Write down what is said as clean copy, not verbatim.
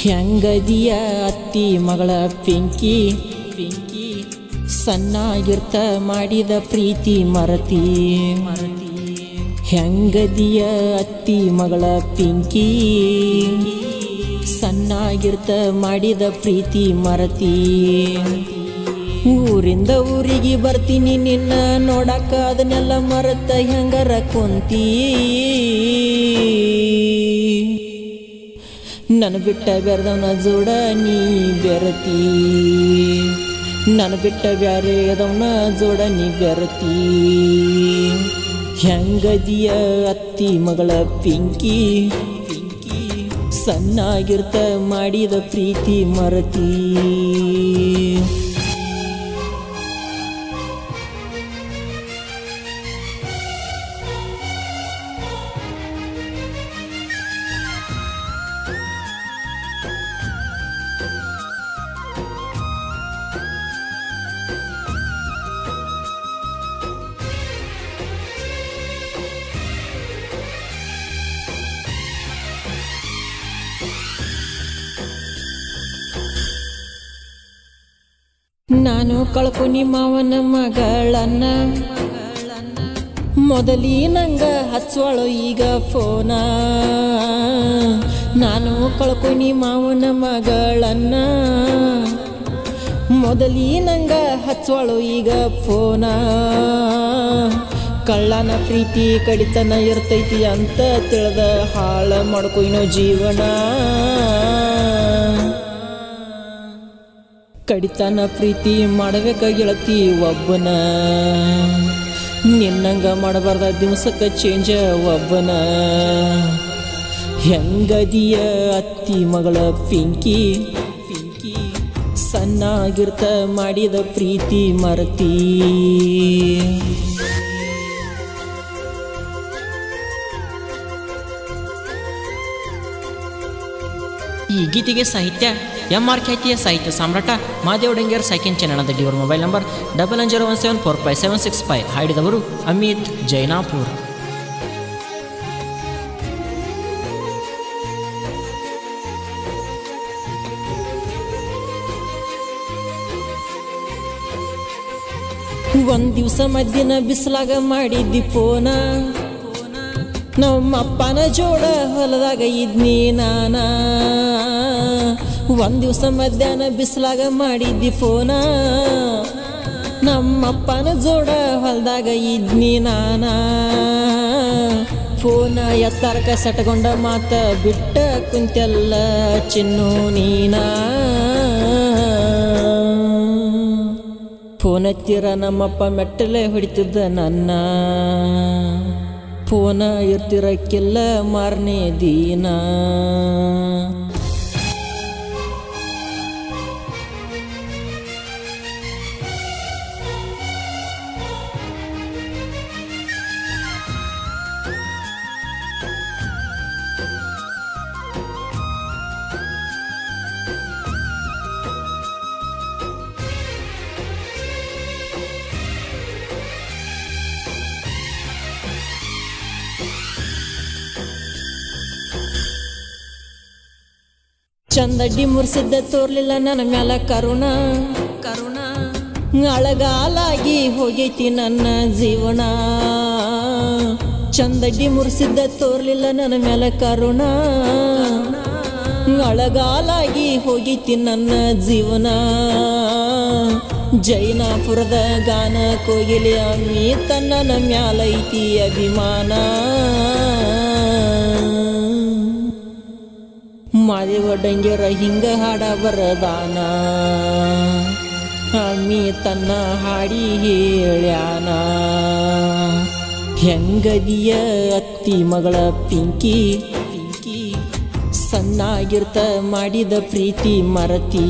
ಹೆಂಗದಿಯ ಅತ್ತಿ ಮಗಳ ಪಿಂಕಿ ಪಿಂಕಿ ಸಣ್ಣಾಗಿರ್ತ ಮಾಡಿದ ಪ್ರೀತಿ ಮರತಿ ಮರತಿ ಹೆಂಗದಿಯ ಅತ್ತಿ ಮಗಳ ಪಿಂಕಿ ಸಣ್ಣಾಗಿರ್ತ ಮಾಡಿದ ಪ್ರೀತಿ ಮರತಿ ಊರಿಂದ ಊರಿಗೆ ಬರ್ತೀನಿ ನಿನ್ನ ನೋಡಕ್ಕ ಅದನ್ನೆಲ್ಲ ಮರೆತ ಹೆಂಗರ ಕುಂತಿ ನನ್ನ ಬಿಟ್ಟ ಬೆರೆದವನ ಜೋಡ ನೀ ಬೆರತಿ ನನ್ನ ಬಿಟ್ಟ ಬ್ಯಾರೆದವನ ಜೋಡ ನೀ ಬೆರತಿ ಹೆಂಗದಿಯ ಅತ್ತಿ ಮಗಳ ಪಿಂಕಿ ಪಿಂಕಿ ಸಣ್ಣಾಗಿರ್ತ ಮಾಡಿದ ಪ್ರೀತಿ ಮರತಿ ನಾನು ಕಳ್ಕೊನಿ ಮಾವನ ಮಗಳನ್ನ ಮೊದಲಿ ನಂಗ ಹಚ್ಚೋಳು ಈಗ ಫೋನ ನಾನು ಕಳ್ಕೊನಿ ಮಾವನ ಮಗಳನ್ನ ಮೊದಲಿ ನಂಗ ಹಚ್ಚೋಳು ಈಗ ಫೋನ ಕಳ್ಳನ ಪ್ರೀತಿ ಕಡಿತನ ಇರ್ತೈತಿ ಅಂತ ತಿಳಿದ ಹಾಳ ಮಾಡ್ಕೊಯ್ನೋ ಜೀವನ ಕಡಿತನ ಪ್ರೀತಿ ಮಾಡಬೇಕ ಗೆಳತಿ ಒಬ್ಬನ ನಿನ್ನಂಗ ಮಾಡಬಾರ್ದ ದಿವಸಕ್ಕೆ ಚೇಂಜ ಒಬ್ಬನ ಹೆಂಗದಿಯ ಅತ್ತಿ ಮಗಳ ಪಿಂಕಿ ಪಿಂಕಿ ಸಣ್ಣಾಗಿರ್ತ ಮಾಡಿದ ಪ್ರೀತಿ ಮರತಿ ಈ ಗೀತೆಗೆ ಸಾಹಿತ್ಯ MR ಖ್ಯಾತಿಯ ಸಾಹಿತ್ಯ ಸಾಮ್ರಾಟ ಮಾದೇವ್ ಡಂಗೇರ್ ಸೆಕೆಂಡ್ ಚನ್ನಣದಲ್ಲಿ ಇವರ ಮೊಬೈಲ್ ನಂಬರ್ 9901745765 ಹಾಡಿದವರು ಅಮಿತ್ ಜೈನಾಪುರ್. ಒಂದ್ ದಿವಸ ಮಧ್ಯಾಹ್ನ ಬಿಸಿಲಾಗ ಮಾಡಿದ್ದಿ ಫೋನ ನಮ್ಮಪ್ಪನ ಜೋಡ ಹೊಲದಾಗ ಇದ್ನಿ ನಾನ ಒಂದ್ ದಿವಸ ಮಧ್ಯಾಹ್ನ ಬಿಸಿಲಾಗ ಮಾಡಿದ್ದಿ ಫೋನ ನಮ್ಮಪ್ಪನ ಜೋಡ ಹೊಲದಾಗ ಇದ್ನಿ ನಾನ ಫೋನ ಎತ್ತಾರಕ ಸಟ್ಕೊಂಡ ಮಾತ ಬಿಟ್ಟ ಕುಂತೆಲ್ಲ ಚಿನ್ನು ನೀನ ಫೋನ್ ಹತ್ತಿರ ನಮ್ಮಪ್ಪ ಮೆಟ್ಟಲೆ ಹೊಡಿತಿದ್ದ ನನ್ನ ಫೋನ ಇರ್ತಿರಕ್ಕೆಲ್ಲ ಮಾರನೇ ದಿನ ಚಂದಡ್ಡಿ ಮುರ್ಸಿದ್ದ ತೋರ್ಲಿಲ್ಲ ನನ್ನ ಮ್ಯಾಲ ಕರುಣ ಕರುಣ ಅಳಗಾಲಾಗಿ ಹೋಗೈತಿ ನನ್ನ ಜೀವನ ಚಂದಡ್ಡಿ ಮುರ್ಸಿದ್ದ ತೋರ್ಲಿಲ್ಲ ನನ್ನ ಮ್ಯಾಲ ಕರುಣ ಅಳಗಾಲಾಗಿ ಹೋಗೈತಿ ನನ್ನ ಜೀವನ ಜೈನಾಪುರದ ಗಾನ ಕೋಗಿಲೆ ಅಮ್ಮಿ ತನ್ನ ಮ್ಯಾಲ ಐತಿ ಅಭಿಮಾನ ಮಾದೇವ ಡಂಗೇರ ಹಿಂಗ ಹಾಡ ಬರದಾನ ಅಮ್ಮಿ ತನ್ನ ಹಾಡಿ ಹೇಳ್ಯಾನ ಹೆಂಗದಿಯ ಅತ್ತಿ ಮಗಳ ಪಿಂಕಿ ಪಿಂಕಿ ಸಣ್ಣಾಗಿರ್ತ ಮಾಡಿದ ಪ್ರೀತಿ ಮರತಿ